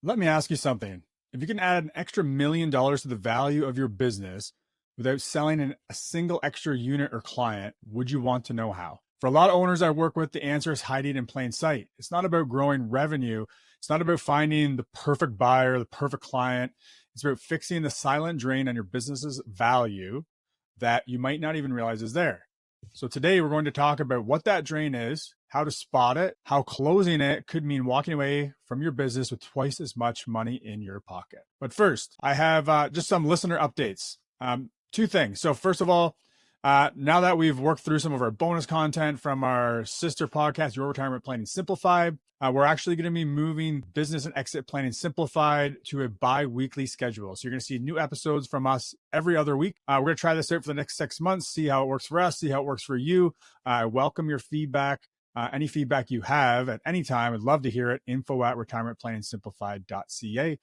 Let me ask you something. If you can add an extra $1 million to the value of your business without selling a single extra unit or client, would you want to know how? For a lot of owners I work with, the answer is hiding in plain sight. It's not about growing revenue. It's not about finding the perfect buyer, the perfect client. It's about fixing the silent drain on your business's value that you might not even realize is there. So today we're going to talk about what that drain is, how to spot it, how closing it could mean walking away from your business with twice as much money in your pocket. But first, I have just some listener updates. Two things. So first of all, now that we've worked through some of our bonus content from our sister podcast, Your Retirement Planning Simplified, we're actually going to be moving Business and Exit Planning Simplified to a bi-weekly schedule. So you're going to see new episodes from us every other week. We're going to try this out for the next 6 months, see how it works for us, see how it works for you. I welcome your feedback. Any feedback you have at any time, I'd love to hear it. info@retirementplanningsimplified.ca.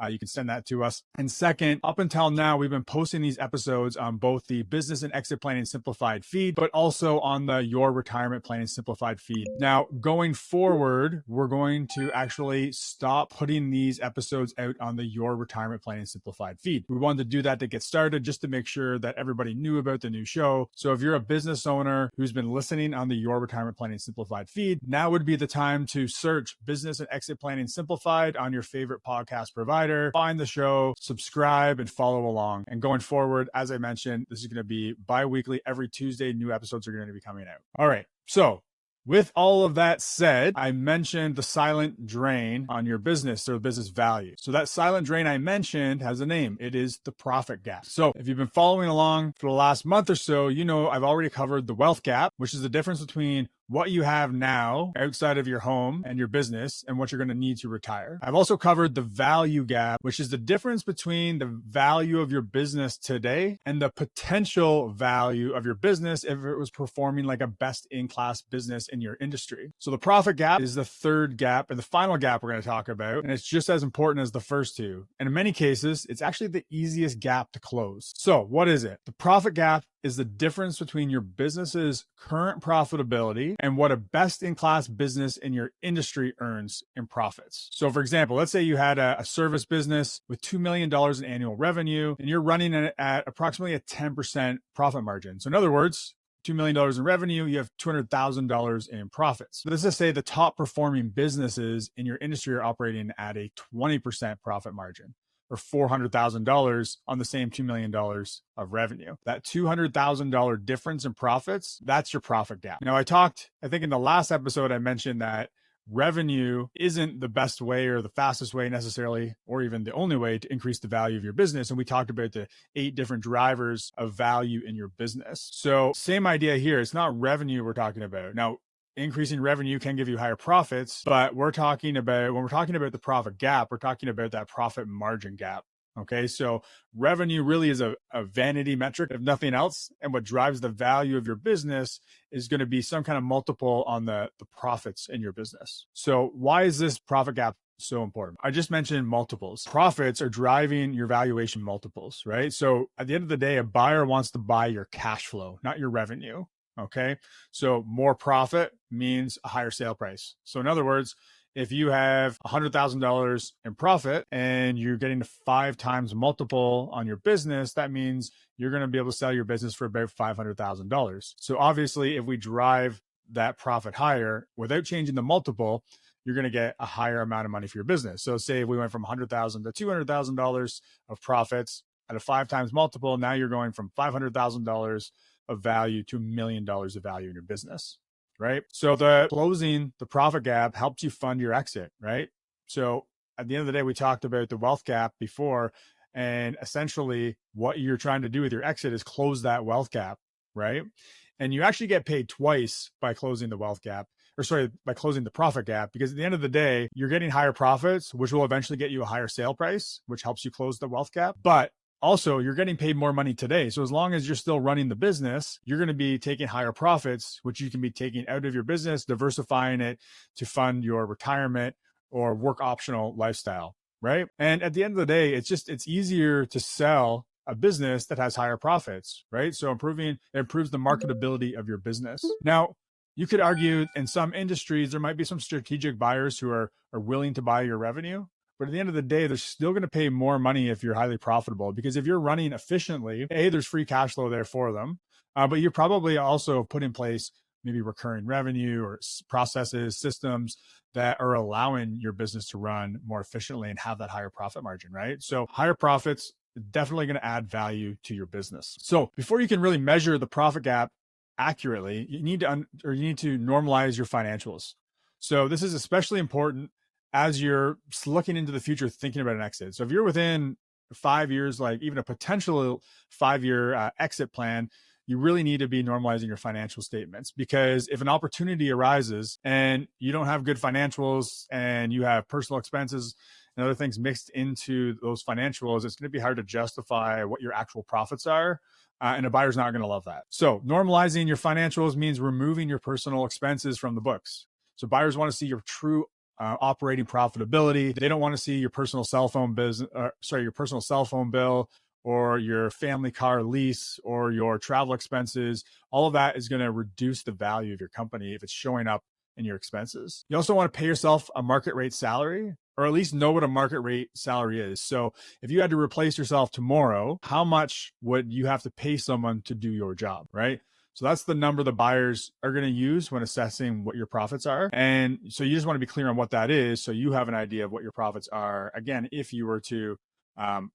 You can send that to us. And second, up until now, we've been posting these episodes on both the Business and Exit Planning Simplified feed, but also on the Your Retirement Planning Simplified feed. Now, going forward, we're going to actually stop putting these episodes out on the Your Retirement Planning Simplified feed. We wanted to do that to get started, just to make sure that everybody knew about the new show. So if you're a business owner who's been listening on the Your Retirement Planning Simplified feed, now would be the time to search Business and Exit Planning Simplified on your favorite podcast provider, find the show, subscribe, and follow along. And going forward, as I mentioned, this is going to be bi-weekly. Every Tuesday, new episodes are going to be coming out. All right. So with all of that said, I mentioned the silent drain on your business or business value. So that silent drain I mentioned has a name. It is the profit gap. So if you've been following along for the last month or so, you know I've already covered the wealth gap, which is the difference between what you have now outside of your home and your business and what you're going to need to retire. I've also covered the value gap, which is the difference between the value of your business today and the potential value of your business if it was performing like a best-in-class business in your industry. So the profit gap is the third gap and the final gap we're going to talk about. And it's just as important as the first two. And in many cases, it's actually the easiest gap to close. So what is it? The profit gap is the difference between your business's current profitability and what a best-in-class business in your industry earns in profits. So for example, let's say you had a service business with $2 million in annual revenue, and you're running it at approximately a 10% profit margin. So in other words, $2 million in revenue, you have $200,000 in profits. So let's just say the top performing businesses in your industry are operating at a 20% profit margin, or $400,000 on the same $2 million of revenue. That $200,000 difference in profits, that's your profit gap. Now, I think in the last episode, I mentioned that revenue isn't the best way or the fastest way necessarily, or even the only way to increase the value of your business. And we talked about the 8 different drivers of value in your business. So same idea here. It's not revenue we're talking about. Now, increasing revenue can give you higher profits, but when we're talking about the profit gap, we're talking about that profit margin gap. Okay. So revenue really is a vanity metric, if nothing else. And what drives the value of your business is going to be some kind of multiple on the profits in your business. So why is this profit gap so important? I just mentioned multiples. Profits are driving your valuation multiples, right? So at the end of the day, a buyer wants to buy your cash flow, not your revenue. Okay. So more profit means a higher sale price. So in other words, if you have $100,000 in profit and you're getting a 5 times multiple on your business, that means you're going to be able to sell your business for about $500,000. So obviously, if we drive that profit higher without changing the multiple, you're going to get a higher amount of money for your business. So say if we went from $100,000 to $200,000 of profits at a 5 times multiple, now you're going from $500,000 of value to $1 million of value in your business, right? So the closing the profit gap helps you fund your exit, right? So at the end of the day, we talked about the wealth gap before, and essentially what you're trying to do with your exit is close that wealth gap, right? And you actually get paid twice by closing the wealth gap, by closing the profit gap, because at the end of the day, you're getting higher profits, which will eventually get you a higher sale price, which helps you close the wealth gap. But also, you're getting paid more money today. So as long as you're still running the business, you're going to be taking higher profits, which you can be taking out of your business, diversifying it to fund your retirement or work optional lifestyle, right? And at the end of the day, it's easier to sell a business that has higher profits, right? So it improves the marketability of your business. Now, you could argue in some industries, there might be some strategic buyers who are willing to buy your revenue. But at the end of the day, they're still going to pay more money if you're highly profitable, because if you're running efficiently, there's free cash flow there for them. But you probably also put in place maybe recurring revenue or processes, systems that are allowing your business to run more efficiently and have that higher profit margin, right? So higher profits definitely going to add value to your business. So before you can really measure the profit gap accurately, you need to normalize your financials. So this is especially important as you're looking into the future, thinking about an exit. So if you're within 5 years, like even a potential 5-year exit plan, you really need to be normalizing your financial statements, because if an opportunity arises and you don't have good financials and you have personal expenses and other things mixed into those financials, it's going to be hard to justify what your actual profits are. And a buyer's not going to love that. So normalizing your financials means removing your personal expenses from the books. So buyers want to see your true operating profitability. They don't want to see your personal cell phone your personal cell phone bill, or your family car lease, or your travel expenses. All of that is going to reduce the value of your company if it's showing up in your expenses. You also want to pay yourself a market rate salary, or at least know what a market rate salary is. So if you had to replace yourself tomorrow, how much would you have to pay someone to do your job, right? So that's the number the buyers are going to use when assessing what your profits are. And so you just want to be clear on what that is, so you have an idea of what your profits are, again, if you were to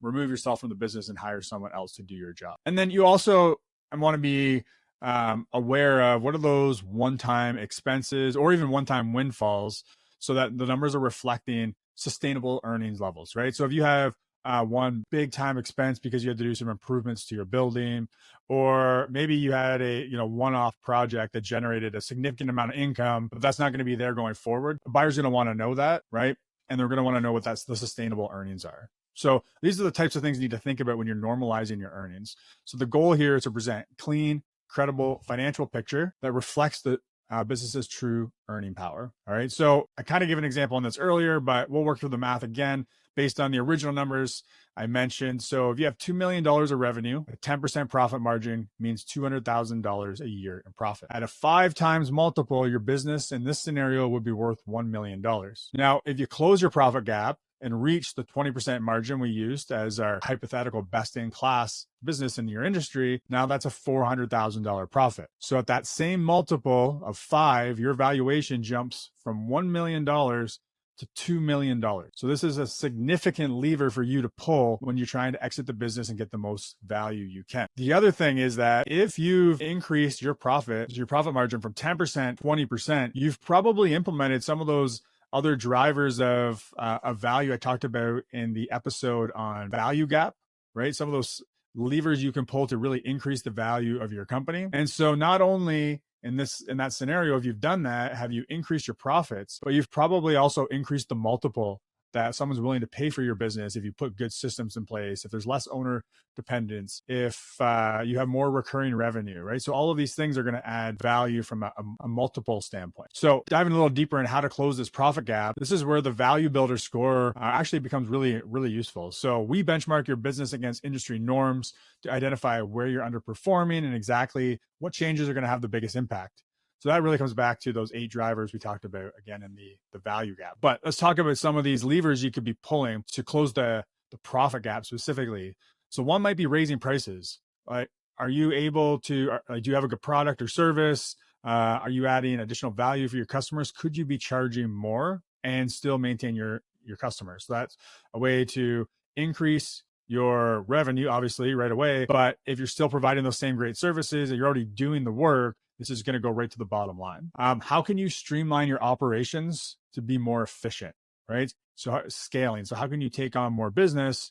remove yourself from the business and hire someone else to do your job. And then you also want to be aware of what are those one-time expenses or even one-time windfalls, so that the numbers are reflecting sustainable earnings levels, right? So if you have one big time expense because you had to do some improvements to your building, or maybe you had a one-off project that generated a significant amount of income, but that's not going to be there going forward. The buyer's going to want to know that, right? And they're going to want to know what the sustainable earnings are. So these are the types of things you need to think about when you're normalizing your earnings. So the goal here is to present clean, credible financial picture that reflects the business's true earning power. All right. So I kind of gave an example on this earlier, but we'll work through the math again based on the original numbers I mentioned. So if you have $2 million of revenue, a 10% profit margin means $200,000 a year in profit. At a 5 times multiple, your business in this scenario would be worth $1 million. Now, if you close your profit gap and reach the 20% margin we used as our hypothetical best-in-class business in your industry, now that's a $400,000 profit. So at that same multiple of 5, your valuation jumps from $1 million to $2 million. So this is a significant lever for you to pull when you're trying to exit the business and get the most value you can. The other thing is that if you've increased your profit margin from 10%, 20%, you've probably implemented some of those other drivers of value I talked about in the episode on value gap, right? Some of those levers you can pull to really increase the value of your company. And so not only in that scenario, if you've done that, have you increased your profits, but you've probably also increased the multiple that someone's willing to pay for your business if you put good systems in place, if there's less owner dependence, if you have more recurring revenue, right? So all of these things are going to add value from a multiple standpoint. So diving a little deeper in how to close this profit gap, this is where the value builder score actually becomes really, really useful. So we benchmark your business against industry norms to identify where you're underperforming and exactly what changes are going to have the biggest impact. So that really comes back to those 8 drivers we talked about again in the value gap. But let's talk about some of these levers you could be pulling to close the profit gap specifically. So one might be raising prices. Right? Are you able to, do you have a good product or service? Are you adding additional value for your customers? Could you be charging more and still maintain your customers? So that's a way to increase your revenue, obviously, right away. But if you're still providing those same great services and you're already doing the work, this is going to go right to the bottom line. How can you streamline your operations to be more efficient, right? So scaling. So how can you take on more business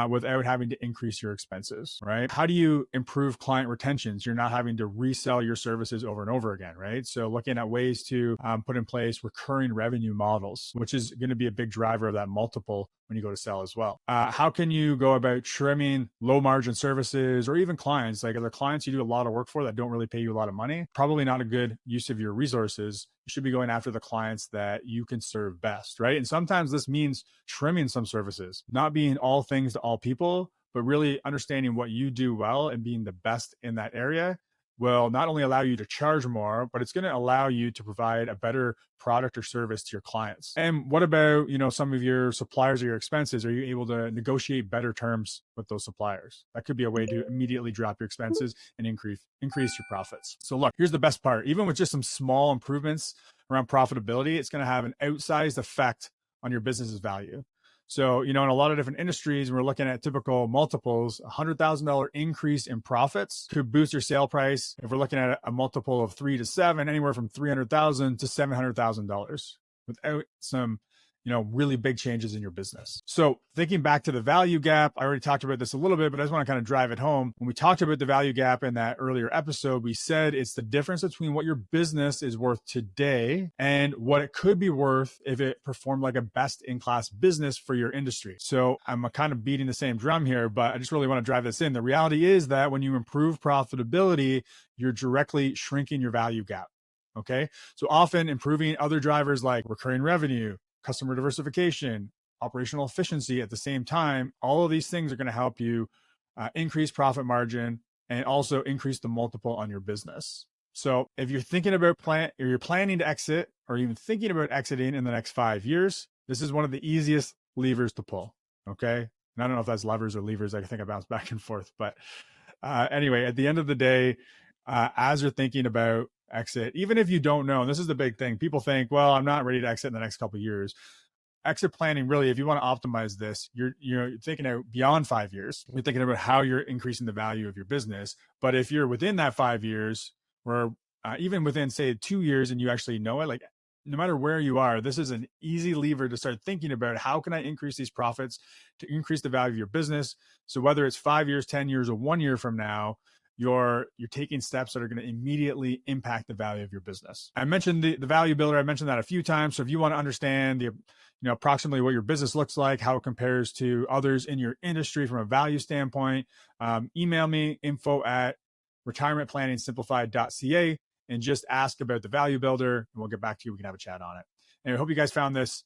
without having to increase your expenses, right? How do you improve client retentions? You're not having to resell your services over and over again, right? So looking at ways to put in place recurring revenue models, which is going to be a big driver of that multiple when you go to sell as well. How can you go about trimming low margin services or even clients? Like, are there clients you do a lot of work for that don't really pay you a lot of money? Probably not a good use of your resources. You should be going after the clients that you can serve best, right? And sometimes this means trimming some services, not being all things to all people, but really understanding what you do well and being the best in that area will not only allow you to charge more, but it's going to allow you to provide a better product or service to your clients. And what about, some of your suppliers or your expenses? Are you able to negotiate better terms with those suppliers? That could be a way to immediately drop your expenses and increase your profits. So look, here's the best part. Even with just some small improvements around profitability, it's going to have an outsized effect on your business's value. So, in a lot of different industries, we're looking at typical multiples. $100,000 increase in profits could boost your sale price. If we're looking at a multiple of 3 to 7, anywhere from $300,000 to $700,000 without some really big changes in your business. So thinking back to the value gap, I already talked about this a little bit, but I just want to kind of drive it home. When we talked about the value gap in that earlier episode, we said it's the difference between what your business is worth today and what it could be worth if it performed like a best-in-class business for your industry. So I'm kind of beating the same drum here, but I just really want to drive this in. The reality is that when you improve profitability, you're directly shrinking your value gap. Okay. So often improving other drivers like recurring revenue, customer diversification, operational efficiency at the same time, all of these things are going to help you increase profit margin and also increase the multiple on your business. So if you're thinking about you're planning to exit or even thinking about exiting in the next 5 years, this is one of the easiest levers to pull. Okay. And I don't know if that's levers or levers. I think I bounce back and forth, but anyway, at the end of the day, as you're thinking about exit, even if you don't know, and this is the big thing, people think, well, I'm not ready to exit in the next couple of years. Exit planning, really, if you want to optimize this, you're thinking out beyond 5 years. You're thinking about how you're increasing the value of your business. But if you're within that 5 years, or even within, say, 2 years, and you actually know it, like no matter where you are, this is an easy lever to start thinking about how can I increase these profits to increase the value of your business. So whether it's 5 years, 10 years, or 1 year from now, you're taking steps that are going to immediately impact the value of your business. I mentioned the value builder. I mentioned that a few times. So if you want to understand approximately what your business looks like, how it compares to others in your industry from a value standpoint, email me info@retirementplanningsimplified.ca and just ask about the value builder, and we'll get back to you. We can have a chat on it. And I hope you guys found this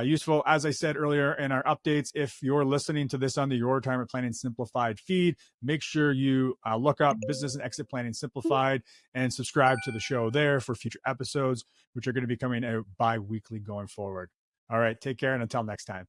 useful. As I said earlier in our updates, if you're listening to this on the Your Retirement Planning Simplified feed, make sure you look up Business and Exit Planning Simplified and subscribe to the show there for future episodes, which are going to be coming out bi-weekly going forward. All right, take care, and until next time.